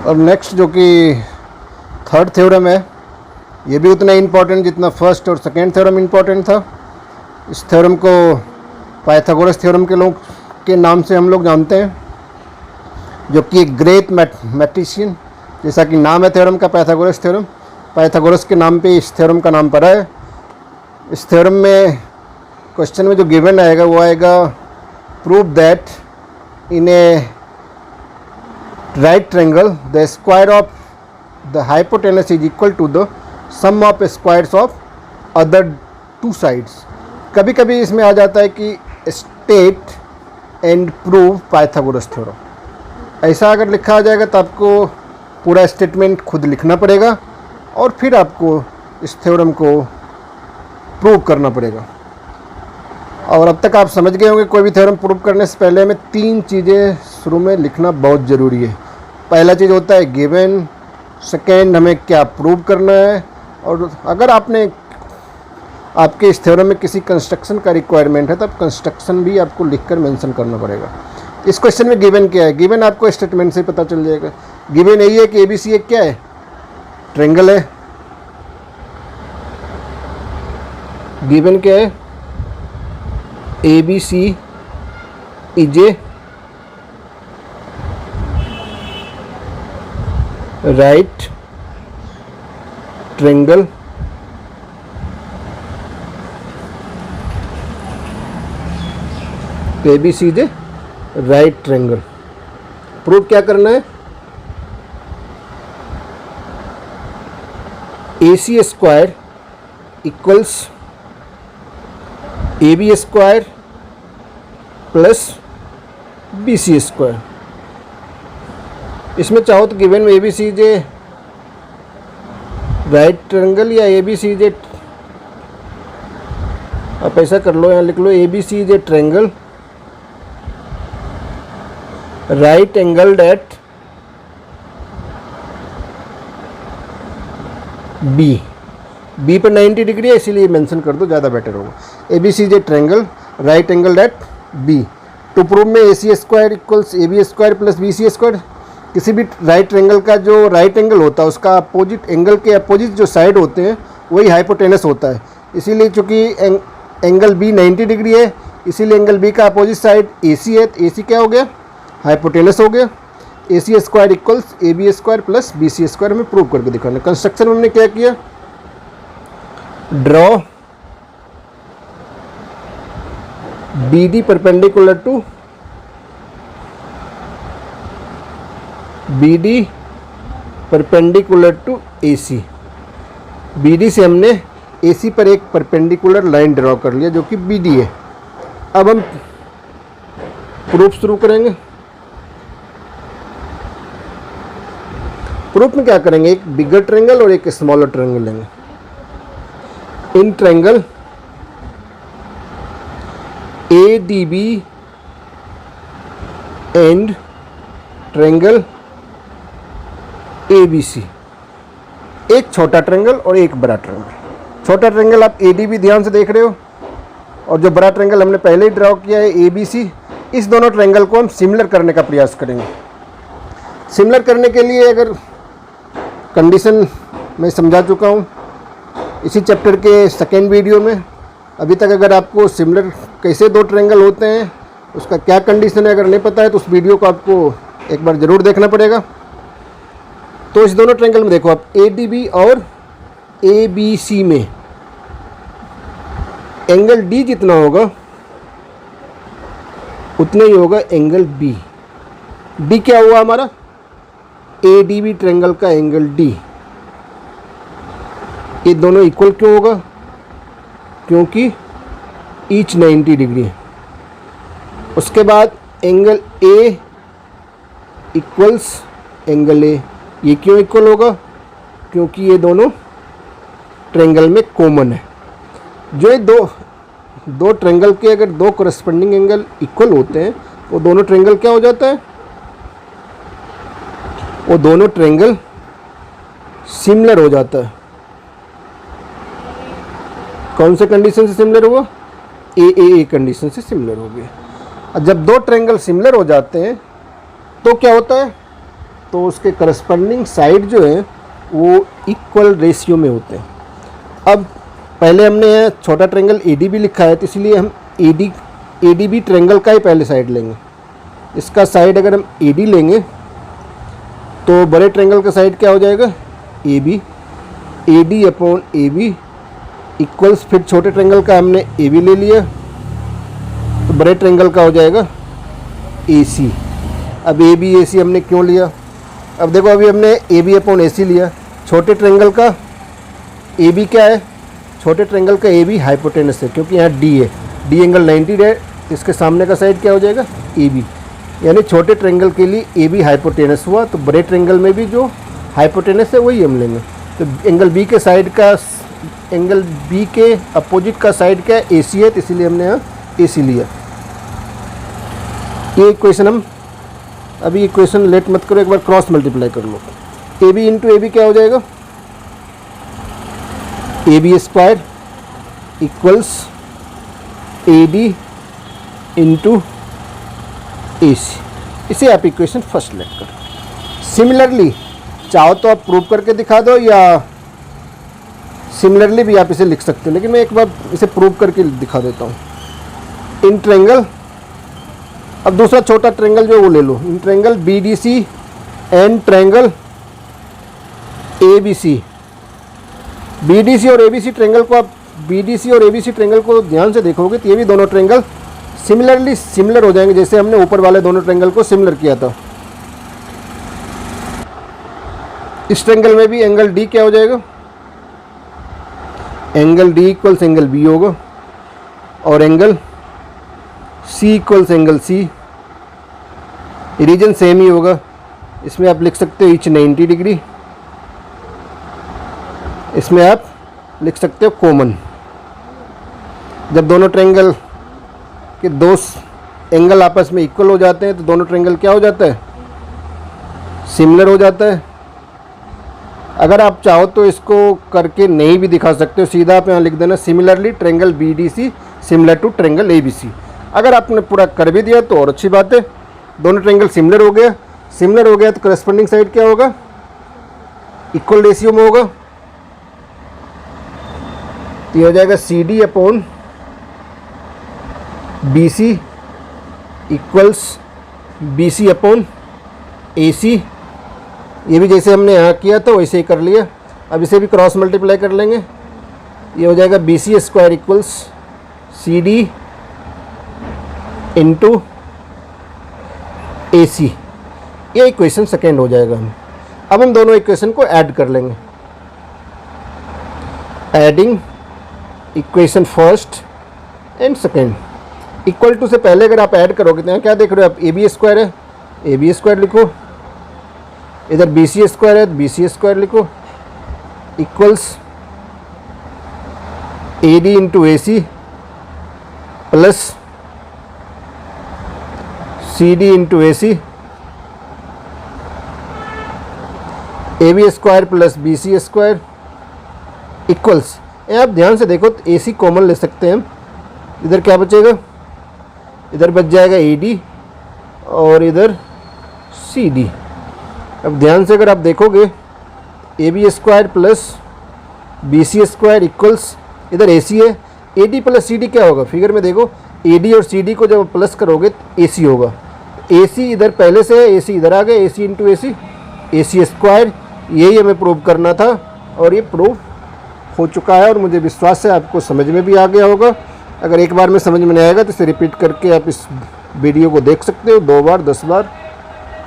और नेक्स्ट जो कि थर्ड थ्योरम है, ये भी उतना इम्पॉर्टेंट जितना फर्स्ट और सेकेंड थ्योरम इम्पॉर्टेंट था। इस थ्योरम को पाइथागोरस थ्योरम के लोग के नाम से हम लोग जानते हैं, जो कि एक ग्रेट मैथमेटिशियन, जैसा कि नाम है थ्योरम का पाइथागोरस थ्योरम, पाइथागोरस के नाम पे इस थ्योरम का नाम पड़ा है। इस थ्योरम में क्वेश्चन में जो गिवन आएगा वो आएगा, prove that in a right triangle the square of the hypotenuse is equal to the sum of squares of other two sides. कभी कभी इसमें आ जाता है कि state and prove Pythagoras theorem. ऐसा अगर लिखा आ जाएगा तो आपको पूरा स्टेटमेंट खुद लिखना पड़ेगा और फिर आपको इस थ्योरम को प्रूव करना पड़ेगा। और अब तक आप समझ गए होंगे कोई भी थ्योरम प्रूव करने से पहले हमें 3 चीज़ें शुरू में लिखना बहुत ज़रूरी है। पहला चीज़ होता है गिवन, सेकेंड हमें क्या प्रूव करना है, और अगर आपके इस थ्योरम में किसी कंस्ट्रक्शन का रिक्वायरमेंट है तब कंस्ट्रक्शन भी आपको लिखकर मेंशन करना पड़ेगा। इस क्वेश्चन में गिवन क्या है, गिवन आपको स्टेटमेंट से पता चल जाएगा। गिवन यही है कि ABC एक क्या है, ट्रायंगल है। गिवन क्या है, ABC is a right triangle ABC is a right triangle. Prove क्या करना है, AC square equals AB square plus BC square. इसमें चाहो तो गिवन में ABC is a right triangle या ABC इज ए, आप ऐसा कर लो, यहाँ लिख लो ABC is a triangle right angled at B पर 90 डिग्री है, इसीलिए मेंशन कर दो, ज़्यादा बेटर होगा। ABC is a triangle right angled at B। To prove में AC square equals AB square plus BC square. किसी भी राइट ट्रायंगल का जो राइट एंगल होता है उसका अपोजिट एंगल के अपोजिट जो साइड होते हैं वही हाइपोटेनस होता है। इसीलिए चूँकि एंगल B 90 डिग्री है, इसीलिए एंगल B का अपोजिट साइड AC है, तो AC क्या हो गया, हाइपोटेनस हो गया। AC square equals AB square plus BC square हमें प्रूव करके दिखाना। कंस्ट्रक्शन में हमने क्या किया, draw BD perpendicular to AC। BD से हमने AC पर एक परपेंडिकुलर लाइन ड्रॉ कर लिया जो कि BD है। अब हम प्रूफ शुरू करेंगे। प्रूफ में क्या करेंगे, एक बिगर ट्रायंगल और एक स्मॉलर ट्रायंगल लेंगे। In triangle ADB and triangle ABC, एक छोटा ट्रायंगल और एक बड़ा ट्रायंगल। छोटा ट्रायंगल आप ADB ध्यान से देख रहे हो, और जो बड़ा ट्रायंगल हमने पहले ही ड्रॉ किया है ABC। इस दोनों ट्रायंगल को हम सिमिलर करने का प्रयास करेंगे। सिमिलर करने के लिए अगर कंडीशन मैं समझा चुका हूँ इसी चैप्टर के सेकेंड वीडियो में। अभी तक अगर आपको सिमिलर कैसे दो ट्रायंगल होते हैं उसका क्या कंडीशन है अगर नहीं पता है तो उस वीडियो को आपको एक बार ज़रूर देखना पड़ेगा। तो इस दोनों ट्रायंगल में देखो आप ADB और ABC में एंगल D जितना होगा उतना ही होगा एंगल B। D क्या हुआ हमारा, ADB ट्रायंगल का एंगल D। ये दोनों इक्वल क्यों होगा, क्योंकि ईच 90 डिग्री है। उसके बाद angle A equals angle A। ये क्यों इक्वल होगा, क्योंकि ये दोनों ट्रायंगल में कॉमन है। जो ये दो ट्रायंगल के अगर दो करस्पॉन्डिंग एंगल इक्वल होते हैं वो दोनों ट्रायंगल क्या हो जाता है, वो दोनों ट्रायंगल सिमिलर हो जाता है। कौन से कंडीशन से सिमिलर हुआ, ए कंडीशन से सिमिलर हो गया। और जब दो ट्रायंगल सिमिलर हो जाते हैं तो क्या होता है, तो उसके करस्पॉन्डिंग साइड जो है वो इक्वल रेशियो में होते हैं। अब पहले हमने यहाँ छोटा ट्रायंगल ए भी लिखा है, तो इसलिए हम ए डी बी ट्रायंगल का ही पहले साइड लेंगे। इसका साइड अगर हम ए डी लेंगे तो बड़े ट्रायंगल का साइड क्या हो जाएगा, A D upon A B equals, फिर छोटे ट्रायंगल का हमने ए बी ले लिया तो बड़े ट्रायंगल का हो जाएगा ए सी। अब ए बी ए सी हमने क्यों लिया, अब देखो अभी हमने ए बी अपॉन ए सी लिया, छोटे ट्रायंगल का ए बी क्या है, छोटे ट्रायंगल का ए बी हाइपोटेनस है क्योंकि यहाँ डी है, डी एंगल 90 है, इसके सामने का साइड क्या हो जाएगा ए बी, यानी छोटे ट्रायंगल के लिए ए बी हाइपोटेनस हुआ, तो बड़े ट्रायंगल में भी जो हाइपोटेनस है वही हम लेंगे। तो एंगल बी के साइड का, एंगल बी के अपोजिट का साइड क्या है, ए सी है, तो इसीलिए हमने यहाँ ए सी लिया। ये इक्वेशन हम अभी इक्वेशन लेट मत करो, एक बार क्रॉस मल्टीप्लाई कर लो। A B into A B क्या हो जाएगा, A B square equals A D into A C, इसे आप इक्वेशन फर्स्ट लेट करो। सिमिलरली चाहो तो आप प्रूव करके दिखा दो या सिमिलरली भी आप इसे लिख सकते हो, लेकिन मैं एक बार इसे प्रूव करके दिखा देता हूँ। इन ट्रायंगल, अब दूसरा छोटा ट्रायंगल जो है वो ले लो, in triangle B D C and triangle A B C. B D C और ए बी सी ट्रायंगल को आप बी डी सी और ए बी सी ट्रायंगल को ध्यान से देखोगे तो ये भी दोनों ट्रायंगल सिमिलरली सिमिलर हो जाएंगे, जैसे हमने ऊपर वाले दोनों ट्रायंगल को सिमिलर किया था। इस ट्रायंगल में भी एंगल डी क्या हो जाएगा, angle D equals angle B होगा और angle C equals angle C, reason same ही होगा। इसमें आप लिख सकते हो ईच 90 डिग्री, इसमें आप लिख सकते हो कॉमन। जब दोनों ट्रायंगल के दो एंगल आपस में इक्वल हो जाते हैं तो दोनों ट्रायंगल क्या हो जाता है, सिमिलर हो जाता है। अगर आप चाहो तो इसको करके नहीं भी दिखा सकते हो, सीधा आप यहाँ लिख देना similarly triangle B D C similar to triangle A B C. अगर आपने पूरा कर भी दिया तो और अच्छी बात है, दोनों ट्रायंगल सिमिलर हो गया। सिमिलर हो गया तो करस्पॉन्डिंग साइड क्या होगा, इक्वल रेशियो में होगा, तो ये हो जाएगा C D upon B C equals B C upon A C. ये भी जैसे हमने यहाँ किया था वैसे ही कर लिया। अब इसे भी क्रॉस मल्टीप्लाई कर लेंगे, ये हो जाएगा B C square equals C D into A C. ये इक्वेशन सेकेंड हो जाएगा। अब हम दोनों इक्वेशन को ऐड कर लेंगे। Adding equation first and second, equal to से पहले अगर आप ऐड करोगे तो यहाँ क्या देख रहे हो आप, ए बी स्क्वायर है, ए बी स्क्वायर लिखो, इधर बी सी स्क्वायर है, बी सी स्क्वायर लिखो, equals A D into A C plus C D into A C, A B square plus B C square equals, आप ध्यान से देखो तो ए सी कॉमन ले सकते हैं हम, इधर क्या बचेगा, इधर बच जाएगा ए डी और इधर सी डी। अब ध्यान से अगर आप देखोगे A B square plus B C square equals, इधर ए सी है, A D plus C D क्या होगा, फिगर में देखो ए डी और सी डी को जब प्लस करोगे तो ए सी होगा। ए सी इधर पहले से है, ए सी इधर आ गया, ए सी इंटू ए सी स्क्वायर, यही हमें प्रूव करना था और ये प्रूव हो चुका है और मुझे विश्वास है आपको समझ में भी आ गया होगा। अगर एक बार में समझ में नहीं आएगा तो इसे रिपीट करके आप इस वीडियो को देख सकते हो 2 बार 10 बार।